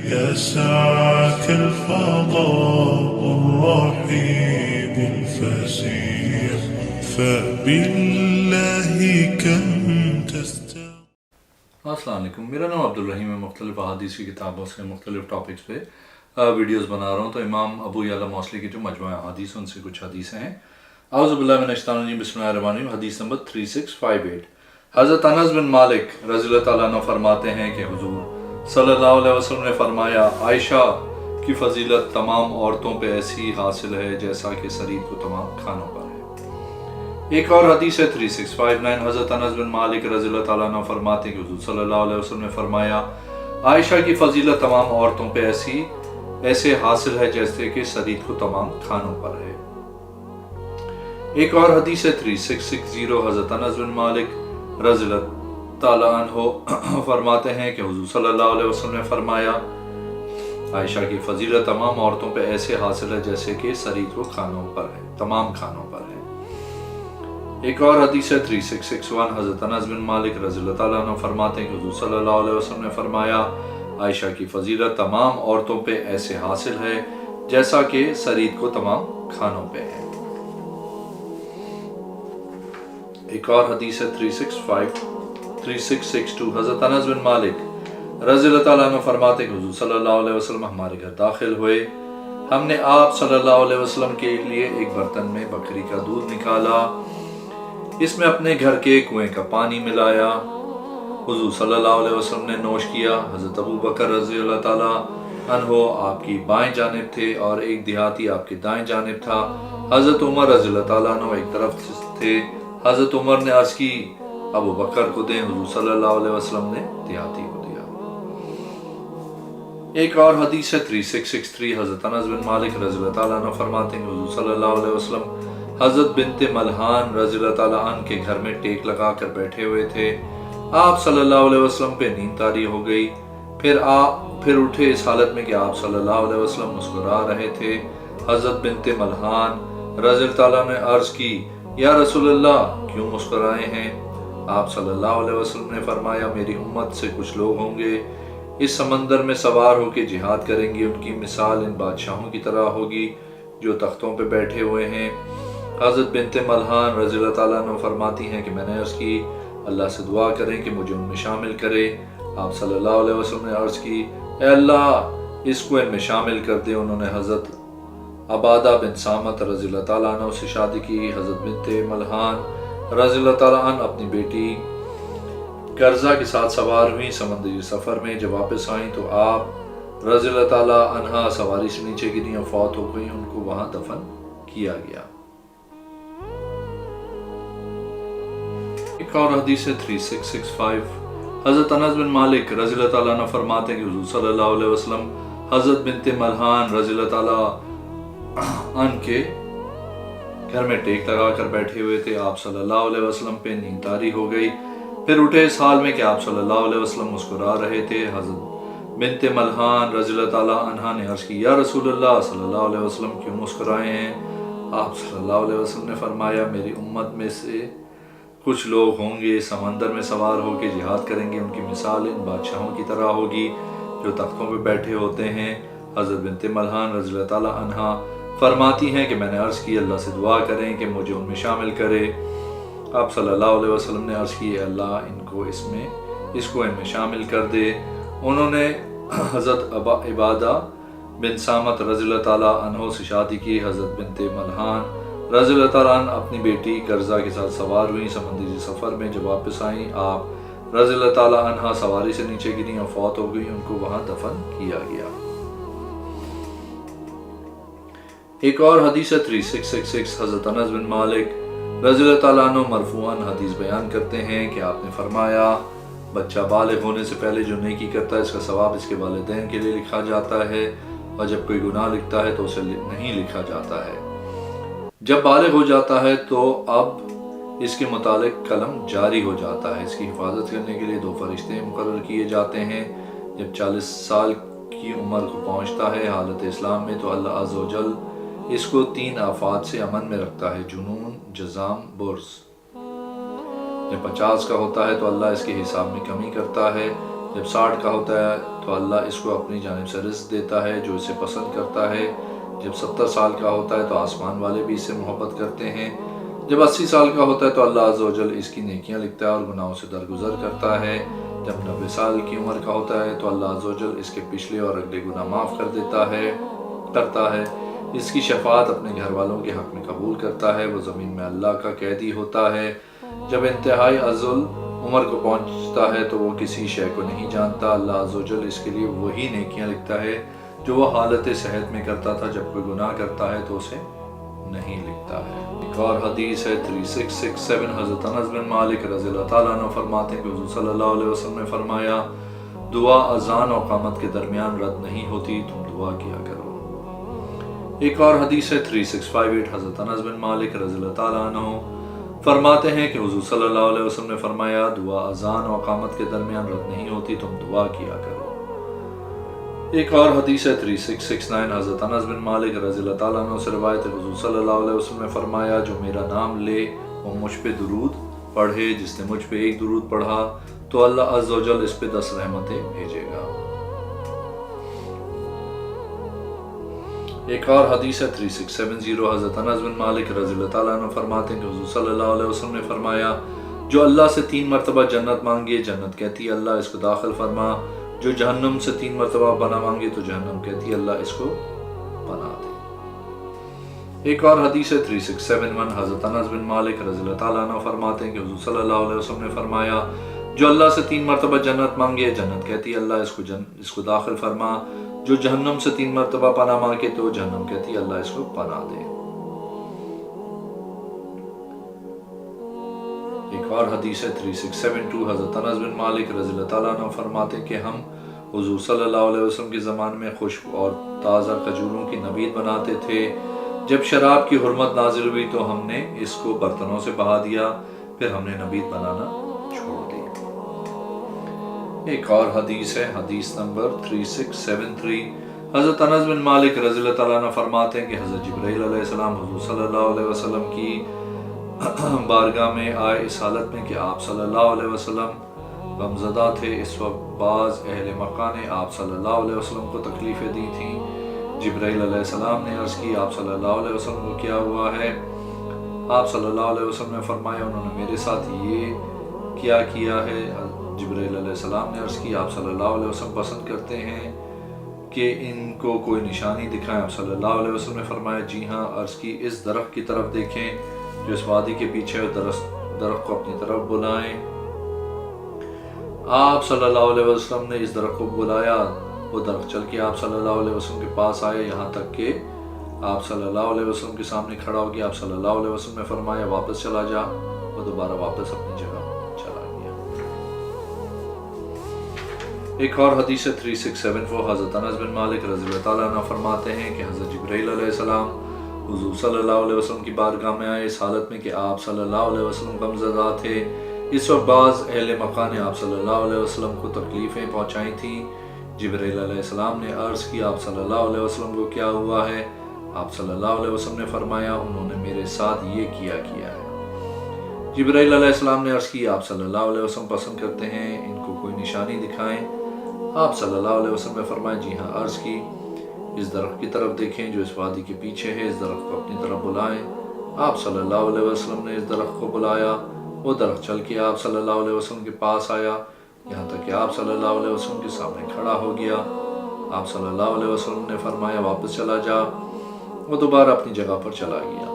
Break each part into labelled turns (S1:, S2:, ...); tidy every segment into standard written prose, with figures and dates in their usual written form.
S1: يسعك الفضاء الرحيم الفسيح فبالله كم
S2: السلام علیکم، میرا نام عبدالرحیم ہے۔ مختلف احادیث کی کتابوں سے مختلف ٹاپکس پہ ویڈیوز بنا رہا ہوں۔ تو امام ابو یعلا موصلی کی جو مجموعہ احادیث ان سے کچھ حدیثیں ہیں۔ اعوذ باللہ من الشیطان الرجیم، بسم اللہ الرحمن الرحیم۔ حدیث نمبر 3658۔ حضرت انس بن مالک رضی اللہ تعالیٰ عنہ فرماتے ہیں کہ حضور صلی اللہ علیہ وسلم نے فرمایا، عائشہ کی فضیلت تمام عورتوں پہ ایسی حاصل ہے جیسا کہ ثرید کو تمام کھانوں پر ہے۔ ایک اور حدیث ہے 3659۔ حضرت انس بن مالک رضی اللہ تعالیٰ عنہ فرماتے ہیں کہ حضور صلی اللہ علیہ وسلم نے فرمایا، عائشہ کی فضیلت تمام عورتوں پہ ایسے حاصل ہے جیسے کہ ثرید کو تمام کھانوں پر ہے۔ ایک اور حدیث ہے 3660۔ حضرت انس بن مالک رضی اللہ تعالیٰ عنہ فرماتے ہیں کہ حضور صلی اللہ علیہ وسلم نے فرمایا، عائشہ کی فضیلت تمام عورتوں پہ ایسے حاصل ہے جیسے کہ ثرید کو کھانوں پر ہے، تمام کھانوں پر ہے۔ ایک اور حدیث ہے 3661۔ حضرت انس بن مالک رضی اللہ تعالیٰ عنہ فرماتے ہیں کہ حضور صلی اللہ علیہ وسلم نے فرمایا، عائشہ کی فضیلت تمام عورتوں پہ ایسے حاصل ہے جیسا کہ ثرید کو تمام کھانوں پہ ہے۔ ایک اور حدیث ہے 3662۔ حضرت انس بن مالک رضی اللہ تعالیٰ عنہ فرماتے ہیں کہ حضور صلی اللہ علیہ وسلم ہمارے گھر داخل ہوئے، ہم نے آپ صلی اللہ علیہ وسلم کے لیے ایک برتن میں بکری کا دودھ نکالا، اس میں اپنے گھر کے کنویں کا پانی ملایا، حضور صلی اللہ علیہ وسلم نے نوش کیا۔ حضرت ابو بکر رضی اللہ تعالیٰ عنہ آپ کی بائیں جانب تھے اور ایک دیہاتی آپ کی دائیں جانب تھا۔ حضرت عمر رضی اللہ تعالیٰ عنہ ایک طرف تھے۔ حضرت عمر نے عرض کی، ابو بکر کو دیں، حضور صلی اللہ علیہ وسلم نے دیہاتی کو دیا۔ ایک اور حدیث ہے 3663۔ حضرت انس بن مالک رضی اللہ تعالیٰ عنہ فرماتے ہیں کہ حضور صلی اللہ علیہ وسلم حضرت بنت ملحان رضی اللہ تعالیٰ عنہ کے گھر میں ٹیک لگا کر بیٹھے ہوئے تھے۔ آپ صلی اللہ علیہ وسلم پہ نیند طاری ہو گئی، پھر اٹھے اس حالت میں کہ آپ صلی اللہ علیہ وسلم مسکرا رہے تھے۔ حضرت بنت ملحان رضی اللہ تعالیٰ نے عرض کی، یا رسول اللہ کیوں مسکرائے ہیں؟ آپ صلی اللہ علیہ وسلم نے فرمایا، میری امت سے کچھ لوگ ہوں گے، اس سمندر میں سوار ہو کے جہاد کریں گے، ان کی مثال ان بادشاہوں کی طرح ہوگی جو تختوں پہ بیٹھے ہوئے ہیں۔ حضرت بنت ملحان رضی اللہ تعالیٰ عنہ فرماتی ہیں کہ میں نے عرض کی، اللہ سے دعا کریں کہ مجھے ان میں شامل کرے۔ آپ صلی اللہ علیہ وسلم نے عرض کی، اے اللہ اس کو ان میں شامل کر دے۔ انہوں نے حضرت عبادہ بن سامت رضی اللہ تعالیٰ عنہ سے شادی کی۔ حضرت بنت ملحان رضی اللہ تعالیٰ عنہ اپنی بیٹی کرزہ کے ساتھ سوار ہوئیں سمندری سفر میں۔ جب واپس آئیں تو آپ رضی اللہ تعالیٰ عنہ سواری سے نیچے گریں اور فوت ہو گئیں، ان کو وہاں دفن کیا گیا۔ ایک اور حدیث ہے 3665۔ حضرت انس بن مالک رضی اللہ تعالیٰ عنہ فرماتے ہیں کہ حضور صلی اللہ علیہ وسلم حضرت بنت ملحان رضی اللہ تعالیٰ عنہ کے گھر میں ٹیک لگا کر بیٹھے ہوئے تھے۔ آپ صلی اللہ علیہ وسلم پہ نیند طاری ہو گئی، پھر اٹھے اس حال میں کہ آپ صلی اللہ علیہ وسلم مسکرا رہے تھے۔ حضرت بنت ملحان رضی اللہ تعالیٰ عنہ نے عرض کی، یا رسول اللہ صلی اللہ علیہ وسلم کیوں مسکرائے ہیں؟ آپ صلی اللہ علیہ وسلم نے فرمایا، میری امت میں سے کچھ لوگ ہوں گے، سمندر میں سوار ہو کے جہاد کریں گے، ان کی مثال ان بادشاہوں کی طرح ہوگی جو تختوں پہ بیٹھے ہوتے ہیں۔ حضرت بنت ملحان رضی اللہ تعالیٰ عنہ فرماتی ہیں کہ میں نے عرض کی، اللہ سے دعا کریں کہ مجھے ان میں شامل کرے۔ آپ صلی اللہ علیہ وسلم نے عرض کی، اللہ اس کو ان میں شامل کر دے۔ انہوں نے حضرت عبادہ بن سامت رضی اللہ تعالیٰ عنہ سے شادی کی۔ حضرت بنت ملحان رضی اللہ تعالیٰ عنہ اپنی بیٹی کرزہ کے ساتھ سوار ہوئیں سمندری سفر میں۔ جب واپس آئیں آپ رضی اللہ تعالیٰ عنہ سواری سے نیچے گریں اور فوت ہو گئیں، ان کو وہاں دفن کیا گیا۔ ایک اور حدیث ہے 3666۔ حضرت انس بن مالک رضی اللہ تعالیٰ عنہ مرفوعاً حدیث بیان کرتے ہیں کہ آپ نے فرمایا، بچہ بالغ ہونے سے پہلے جو نیکی کرتا ہے اس کا ثواب اس کے والدین کے لیے لکھا جاتا ہے، اور جب کوئی گناہ لکھتا ہے تو اسے نہیں لکھا جاتا ہے۔ جب بالغ ہو جاتا ہے تو اب اس کے متعلق قلم جاری ہو جاتا ہے۔ اس کی حفاظت کرنے کے لیے 2 فرشتے مقرر کیے جاتے ہیں۔ جب 40 سال کی عمر کو پہنچتا ہے حالت اسلام میں تو اللہ عز و جل اس کو 3 آفات سے امن میں رکھتا ہے: جنون، جزام، برز۔ جب 50 کا ہوتا ہے تو اللہ اس کے حساب میں کمی کرتا ہے۔ جب 60 کا ہوتا ہے تو اللہ اس کو اپنی جانب سے رزق دیتا ہے جو اسے پسند کرتا ہے۔ جب 70 سال کا ہوتا ہے تو آسمان والے بھی اس سے محبت کرتے ہیں۔ جب 80 سال کا ہوتا ہے تو اللہ عز و جل اس کی نیکیاں لکھتا ہے اور گناہوں سے درگزر کرتا ہے۔ جب 90 سال کی عمر کا ہوتا ہے تو اللہ عز و جل اس کے پچھلے اور اگلے گناہ معاف کرتا ہے۔ اس کی شفاعت اپنے گھر والوں کے حق میں قبول کرتا ہے۔ وہ زمین میں اللہ کا قیدی ہوتا ہے۔ جب انتہائی عزل عمر کو پہنچتا ہے تو وہ کسی شے کو نہیں جانتا۔ اللہ عز و جل اس کے لیے وہی نیکیاں لکھتا ہے جو وہ حالت صحت میں کرتا تھا۔ جب کوئی گناہ کرتا ہے تو اسے نہیں لکھتا ہے۔ ایک اور حدیث ہے 3667، حضرت انس بن مالک رضی اللہ تعالیٰ عنہ فرماتے ہیں کہ حضور صلی اللہ علیہ وسلم نے فرمایا، دعا اذان اور اقامت کے درمیان رد نہیں ہوتی، تم دعا کیا کرو۔ ایک اور حدیث ہے 3658، حضرت انس بن مالک رضی اللہ تعالیٰ عنہ فرماتے ہیں کہ حضور صلی اللہ علیہ وسلم نے فرمایا، دعا اذان اور اقامت کے درمیان رد نہیں ہوتی، تم دعا کیا کرو۔ ایک اور حدیث ہے 3669، حضرت انس بن مالک رضی اللہ تعالیٰ عنہ سے روایت ہے، حضور صلی اللہ علیہ وسلم نے فرمایا، جو میرا نام لے وہ مجھ پہ درود پڑھے، جس نے مجھ پہ ایک درود پڑھا تو اللہ عز و جل اس پہ 10 رحمتیں بھیجے گا۔ ایک اور حدیث ہے 3670، حضرت انس بن مالک رضی اللہ تعالیٰ عنہ فرماتے ہیں کہ حضور صلی اللہ علیہ وسلم نے فرمایا، جو اللہ سے 3 مرتبہ جنت مانگے، جنت کہتی ہے اللہ اس کو داخل فرما، جو جہنم سے 3 مرتبہ پناہ مانگے تو جہنم کہتی ہے اللہ اس کو پناہ دے۔ ایک اور حدیث ہے 3671، حضرت انس بن مالک رضی اللہ تعالیٰ عنہ فرماتے ہیں کہ حضور صلی اللہ علیہ وسلم نے فرمایا، جو اللہ سے 3 مرتبہ جنت مانگے، جنت کہتی ہے اللہ اس کو داخل فرما، جو جہنم سے 3 مرتبہ پناہ مانگے تو جہنم کہتی ہے اللہ اس کو پناہ دے۔ ایک اور حدیث ہے 3672، حضرت انس بن مالک رضی اللہ تعالیٰ عنہ فرماتے کہ ہم حضور صلی اللہ علیہ وسلم کے زمانے میں خشک اور تازہ کھجوروں کی نبید بناتے تھے۔ جب شراب کی حرمت نازل ہوئی تو ہم نے اس کو برتنوں سے بہا دیا، پھر ہم نے نبید بنانا چھوڑ دیا۔ ایک اور حدیث ہے، حدیث نمبر 3673، حضرت انس بن مالک رضی اللہ تعالیٰ عنہ فرماتے ہیں کہ حضرت جبرائیل علیہ السلام حضور صلی اللہ علیہ وسلم کی بارگاہ میں آئے اس حالت میں کہ آپ صلی اللہ علیہ وسلم غمزدہ تھے۔ اس وقت بعض اہل مکہ نے آپ صلی اللہ علیہ وسلم کو تکلیفیں دی تھیں۔ جبرائیل علیہ السلام نے عرض کی، آپ صلی اللہ علیہ وسلم کو کیا ہوا ہے؟ آپ صلی اللہ علیہ وسلم نے فرمایا، انہوں نے میرے ساتھ یہ کیا ہے۔ جبرائیل علیہ السلام نے عرض کی، آپ صلی اللہ علیہ وسلم پسند کرتے ہیں کہ ان کو کوئی نشانی دکھائیں؟ آپ صلی اللہ علیہ وسلم نے فرمایا، جی ہاں۔ عرض کی، اس درخت کی طرف دیکھیں جو اس وادی کے پیچھے ہے، درخت کو اپنی طرف بلائیں۔ آپ صلی اللہ علیہ وسلم نے اس درخت کو بلایا، وہ درخت چل کے آپ صلی اللہ علیہ وسلم کے پاس آئے، یہاں تک کہ آپ صلی اللہ علیہ وسلم کے سامنے کھڑا ہو گیا۔ آپ صلی اللہ علیہ وسلم نے فرمایا، واپس چلا جا۔ وہ دوبارہ واپس اپنی جگہ چلا گیا۔ ایک اور حدیث 3674، حضرت انس بن مالک رضی اللہ تعالیٰ عنہ فرماتے ہیں کہ حضرت جبرائیل علیہ السلام حضور صلی اللہ علیہ وسلم کی بارگاہ میں آئے اس حالت میں کہ آپ صلی اللہ علیہ وسلم غمزدہ تھے۔ اس وقت بعض اہل مکہ نے آپ صلی اللہ علیہ وسلم کو تکلیفیں پہنچائی تھیں۔ جبرائیل علیہ السلام نے عرض کی، آپ صلی اللہ علیہ وسلم کو کیا ہوا ہے؟ آپ صلی اللہ علیہ وسلم نے فرمایا، انہوں نے میرے ساتھ یہ کیا ہے۔ جبرائیل علیہ السلام نے عرض کی، آپ صلی اللہ علیہ وسلم پسند کرتے ہیں ان کو کوئی نشانی دکھائیں؟ آپ صلی اللہ علیہ وسلم نے فرمایا، جی ہاں۔ عرض کی، اس درخت کی طرف دیکھیں جو اس وادی کے پیچھے ہے، اس درخت کو اپنی طرف بلائیں۔ آپ صلی اللہ علیہ وسلم نے اس درخت کو بلایا، وہ درخت چل کے آپ صلی اللہ علیہ وسلم کے پاس آیا، یہاں تک کہ آپ صلی اللہ علیہ وسلم کے سامنے کھڑا ہو گیا۔ آپ صلی اللہ علیہ وسلم نے فرمایا، واپس چلا جا۔ وہ دوبارہ اپنی جگہ پر چلا گیا۔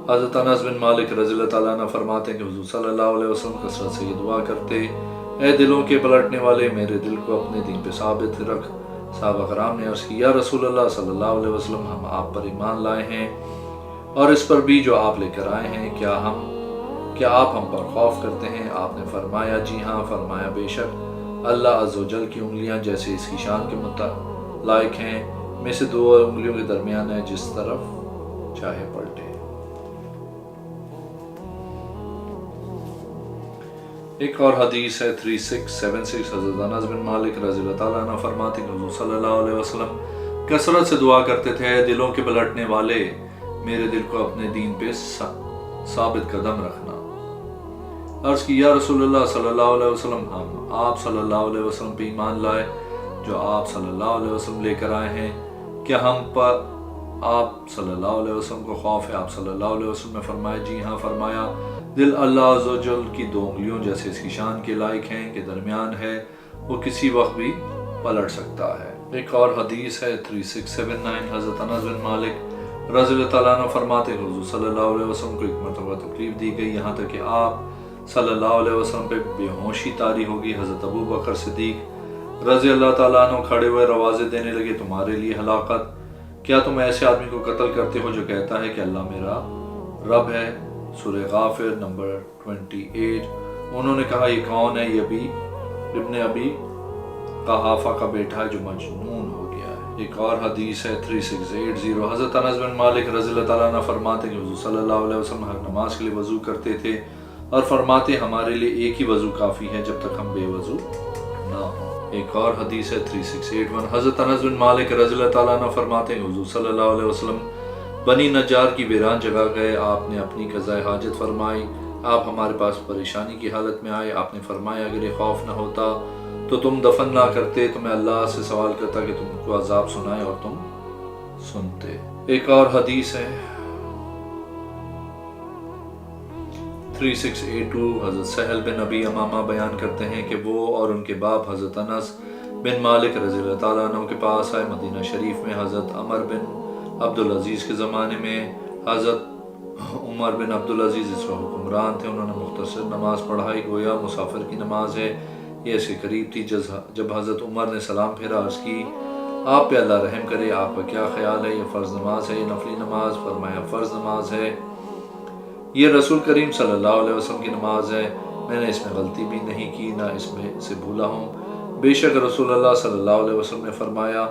S2: حضرت انس بن مالک رضی اللہ تعالیٰ عنہ فرماتے ہیں کہ حضور صلی اللہ علیہ وسلم کثرت سے یہ دعا کرتے، اے دلوں کے پلٹنے والے، میرے دل کو اپنے دین پہ ثابت رکھ۔ صحابہ کرام نے عرض کی، یا رسول اللہ صلی اللہ علیہ وسلم، ہم آپ پر ایمان لائے ہیں اور اس پر بھی جو آپ لے کر آئے ہیں، کیا آپ ہم پر خوف کرتے ہیں؟ آپ نے فرمایا، جی ہاں۔ فرمایا، بے شک اللہ عز و جل کی انگلیاں جیسے اس کی شان کے متعلق ہیں، میں سے 2 انگلیوں کے درمیان ہے، جس طرف چاہے پلٹے۔ ایک اور حدیث ہے 3676، حضرت انس بن مالک رضی اللہ تعالیٰ عنہ فرماتے ہیں کہ حضور صلی اللہ علیہ وسلم کثرت سے دعا کرتے تھے، اے دلوں کے پلٹنے والے، میرے دل کو اپنے دین پہ ثابت قدم رکھنا۔ عرض کی یا رسول اللہ صلی اللہ علیہ وسلم ہم آپ صلی اللہ علیہ وسلم پہ ایمان لائے جو آپ صلی اللہ علیہ وسلم لے کر آئے ہیں، کیا ہم پر آپ صلی اللہ علیہ وسلم کو خوف ہے؟ آپ صلی اللہ علیہ وسلم نے فرمایا جی ہاں۔ فرمایا دل اللہ عز و جل کی 2 انگلیوں جیسے اس کی شان کے لائق ہیں کہ درمیان ہے، وہ کسی وقت بھی پلٹ سکتا ہے۔ ایک اور حدیث ہے 3679، حضرت انس بن مالک رضی اللہ تعالیٰ عنہ فرماتے ہیں حضور صلی اللہ علیہ وسلم کو ایک مرتبہ تکلیف دی گئی، یہاں تک کہ آپ صلی اللہ علیہ وسلم پہ بے ہوشی طاری ہوگی۔ حضرت ابو بکر صدیق رضی اللہ تعالیٰ عنہ کھڑے ہوئے روازے دینے لگے تمہارے لیے ہلاکت، کیا تم ایسے آدمی کو قتل کرتے ہو جو کہتا ہے کہ اللہ میرا رب ہے؟ سورہ غافر نمبر 28۔ انہوں نے کہا یہ کون ہے؟ یہ ابن ابی قحافہ کا بیٹا ہے جو مجنون ہو گیا ہے۔ ایک اور حدیث ہے 3680، حضرت انس بن مالک رضی اللہ تعالیٰ عنہ فرماتے ہیں کہ حضور صلی اللہ علیہ وسلم ہر نماز کے لیے وضو کرتے تھے اور فرماتے ہمارے لیے ایک ہی وضو کافی ہے جب تک ہم بے وضو نہ ہوں۔ ایک اور حدیث ہے 3681، حضرت انس بن مالک رضی اللہ تعالیٰ عنہ فرماتے ہیں حضور صلی اللہ علیہ وسلم بنی نجار کی ویران جگہ گئے، آپ نے اپنی قضاء حاجت فرمائی، آپ ہمارے پاس پریشانی کی حالت میں آئے، آپ نے فرمایا اگر یہ خوف نہ ہوتا تو تم دفن نہ کرتے، تو میں اللہ سے سوال کرتا کہ تم کو عذاب سنائے اور تم سنتے۔ ایک اور حدیث ہے 3682، حضرت سہل بن ابی امامہ بیان کرتے ہیں کہ وہ اور ان کے باپ حضرت انس بن مالک رضی اللہ تعالیٰ عنہ کے پاس آئے۔ مدینہ شریف میں حضرت عمر بن عبدالعزیز کے زمانے میں حضرت عمر بن عبدالعزیز اس وقت حکمران تھے، انہوں نے مختصر نماز پڑھائی، گویا مسافر کی نماز ہے، یہ اس کے قریب تھی۔ جب حضرت عمر نے سلام پھیرا، عرض کی آپ پہ اللہ رحم کرے، آپ کا کیا خیال ہے؟ یہ فرض نماز ہے یہ نفلی نماز؟ فرمایا فرض نماز ہے، یہ رسول کریم صلی اللہ علیہ وسلم کی نماز ہے، میں نے اس میں غلطی بھی نہیں کی نہ اس میں سے بھولا ہوں۔ بے شک رسول اللہ صلی اللہ علیہ وسلم نے فرمایا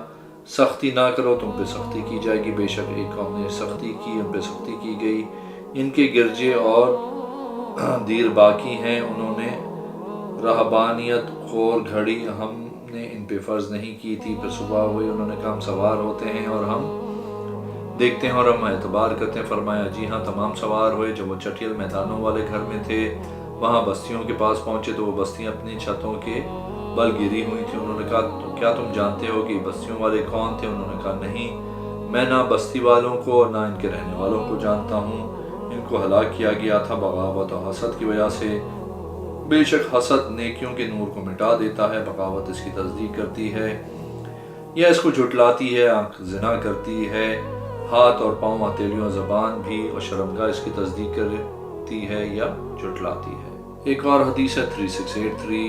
S2: سختی نہ کرو، تم پہ سختی کی جائے گی، بے شک ایک قوم نے سختی کی، ان پہ سختی کی گئی، ان کے گرجے اور دیر باقی ہیں، انہوں نے رہبانیت خور گھڑی، ہم نے ان پہ فرض نہیں کی تھی۔ پھر صبح ہوئی، انہوں نے کہا ہم سوار ہوتے ہیں اور ہم دیکھتے ہیں اور ہم اعتبار کرتے ہیں۔ فرمایا جی ہاں، تمام سوار ہوئے۔ جب وہ چٹیل میدانوں والے گھر میں تھے، وہاں بستیوں کے پاس پہنچے تو وہ بستیاں اپنی چھتوں کے بل گری ہوئی تھی۔ انہوں نے کہا تو کیا تم جانتے ہو کہ بستیوں والے کون تھے؟ انہوں نے کہا نہیں، میں نہ بستی والوں کو اور نہ ان کے رہنے والوں کو جانتا ہوں، ان کو ہلاک کیا گیا تھا بغاوت اور حسد کی وجہ سے۔ بے شک حسد نیکیوں کے نور کو مٹا دیتا ہے، بغاوت اس کی تصدیق کرتی ہے یا اس کو جھٹلاتی ہے، آنکھ زنا کرتی ہے، ہاتھ اور پاؤں ہتھیلیوں زبان بھی اور شرمگاہ اس کی تصدیق کرتی ہے یا جھٹلاتی ہے۔ ایک اور حدیث ہے 3683،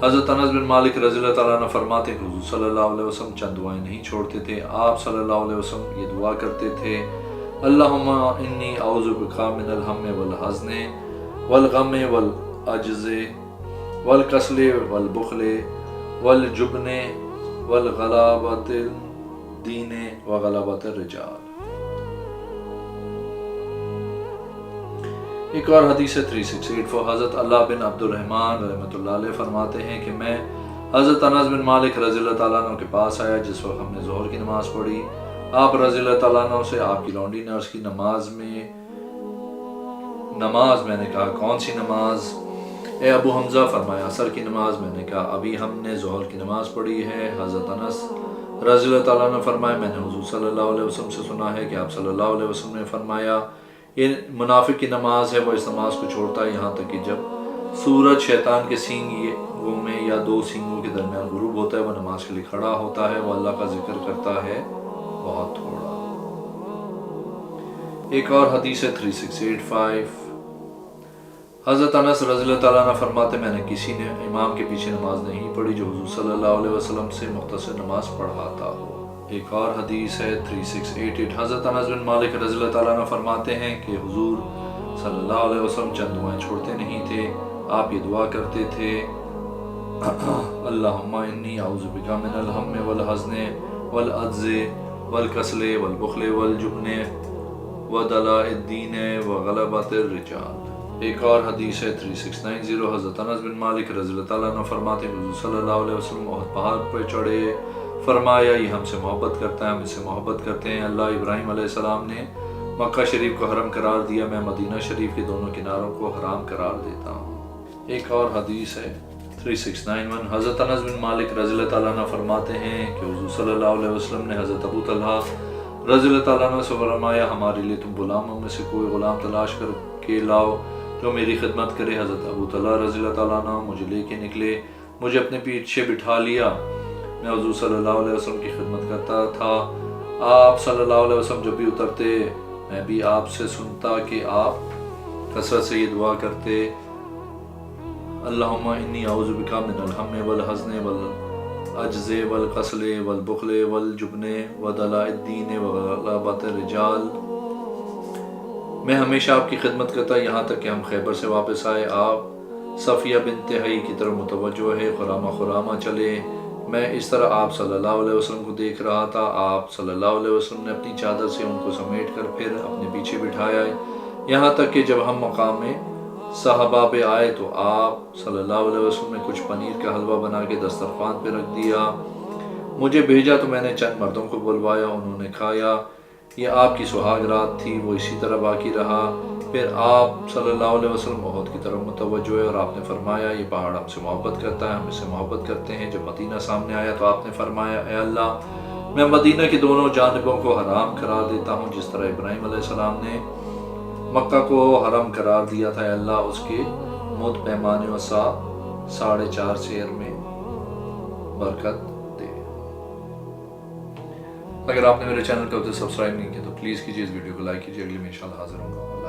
S2: حضرت انس بن مالک رضی اللہ تعالیٰ عنہ فرماتے ہیں حضور صلی اللہ علیہ وسلم چند دعائیں نہیں چھوڑتے تھے۔ آپ صلی اللہ علیہ وسلم یہ دعا کرتے تھے اللہم انی اعوذ بک من الہم والحزن والغم والعجز والکسل والبخل والجبن والغلبۃ الدین وغلبۃ الرجال۔ ایک اور حدیث ہے 3684، حضرت اللہ بن عبد الرحمن رحمۃ اللہ علیہ فرماتے ہیں کہ میں حضرت انس بن مالک رضی اللہ تعالیٰ عنہ کے پاس آیا جس وقت ہم نے ظہر کی نماز پڑھی۔ آپ رضی اللہ تعالیٰ عنہ سے آپ کی لونڈی نے عرض کی نماز میں نے کہا کون سی نماز؟ اے ابو حمزہ؟ فرمایا عصر کی نماز۔ میں نے کہا ابھی ہم نے ظہر کی نماز پڑھی ہے۔ حضرت انس رضی اللہ تعالیٰ عنہ فرمایا میں نے حضور صلی اللہ علیہ وسلم سے سنا ہے کہ آپ صلی اللہ علیہ وسلم نے فرمایا یہ منافق کی نماز ہے، وہ اس نماز کو چھوڑتا ہے یہاں تک کہ جب سورج شیطان کے سینگوں میں یا دو سینگوں کے درمیان غروب ہوتا ہے وہ نماز کے لیے کھڑا ہوتا ہے، وہ اللہ کا ذکر کرتا ہے بہت تھوڑا۔ ایک اور حدیث ہے 3685، حضرت انس رضی اللہ تعالیٰ عنہ فرماتے میں نے کسی نے امام کے پیچھے نماز نہیں پڑھی جو حضور صلی اللہ علیہ وسلم سے مختصر نماز پڑھاتا ہو۔ ایک اور حدیث ہے 3688، حضرت انس بن مالک رضی اللہ تعالیٰ عنہ فرماتے ہیں کہ حضور صلی اللہ علیہ وسلم چند دعائیں چھوڑتے نہیں تھے، آپ یہ دعا کرتے تھے اللہم انی اعوذ بک من الہم والحزن والعجز والکسل والبخل والجبن ودلاء الدین وغلبۃ الرجال۔ ایک اور حدیث ہے 3690، حضرت انس بن مالک رضی اللہ تعالیٰ عنہ فرماتے ہیں حضور صلی اللہ علیہ وسلم احد پہاڑ پہ چڑھے، فرمایا یہ ہم سے محبت کرتا ہے، ہم اس سے محبت کرتے ہیں۔ اللہ ابراہیم علیہ السلام نے مکہ شریف کو حرم قرار دیا، میں مدینہ شریف کے دونوں کناروں کو حرام قرار دیتا ہوں۔ ایک اور حدیث ہے 3691، حضرت انس بن مالک رضی اللہ تعالیٰ عنہ فرماتے ہیں کہ حضور صلی اللہ علیہ وسلم نے حضرت ابو طلحہ رضی اللہ تعالیٰ عنہ سے فرمایا، ہمارے لیے تم غلاموں میں سے کوئی غلام تلاش کر کے لاؤ جو میری خدمت کرے۔ حضرت ابو طلحہ رضی اللہ تعالیٰ عنہ مجھے لے کے نکلے، مجھے اپنے پیچھے بٹھا لیا، میں حضور صلی اللہ علیہ وسلم کی خدمت کرتا تھا۔ آپ صلی اللہ علیہ وسلم جب بھی اترتے میں بھی آپ سے سنتا کہ آپ کثرت سے یہ دعا کرتے، اللہم انی اعوذ بک من الہم والحزن والعجز والکسل والبخل والجبن ودلاء الدین وغلبۃ الرجال۔ میں ہمیشہ آپ کی خدمت کرتا یہاں تک کہ ہم خیبر سے واپس آئے۔ آپ صفیہ بنت حیی کی طرف متوجہ ہے، خرامہ خرامہ چلے۔ میں اس طرح آپ صلی اللہ علیہ وسلم کو دیکھ رہا تھا۔ آپ صلی اللہ علیہ وسلم نے اپنی چادر سے ان کو سمیٹ کر پھر اپنے پیچھے بٹھایا، یہاں تک کہ جب ہم مقام صحابہ پہ آئے تو آپ صلی اللہ علیہ وسلم نے کچھ پنیر کا حلوہ بنا کے دسترخوان پہ رکھ دیا۔ مجھے بھیجا تو میں نے چند مردوں کو بلوایا، انہوں نے کھایا۔ یہ آپ کی سہاگ رات تھی، وہ اسی طرح باقی رہا۔ پھر آپ صلی اللہ علیہ وسلم احد کی طرف متوجہ ہوئے اور آپ نے فرمایا، یہ پہاڑ ہم سے محبت کرتا ہے، ہم اس سے محبت کرتے ہیں۔ جب مدینہ سامنے آیا تو آپ نے فرمایا، اے اللہ، میں مدینہ کی دونوں جانبوں کو حرام قرار دیتا ہوں، جس طرح ابراہیم علیہ السلام نے مکہ کو حرم قرار دیا تھا۔ اے اللہ، اس کے مد پیمانے و 4.5 سیر میں برکت دے۔ اگر آپ نے میرے چینل کو ابھی تک سبسکرائب نہیں کیا تو پلیز کیجیے، اس ویڈیو کو لائک کیجیے۔ اگلی میں انشاءاللہ حاضر ہوں گا۔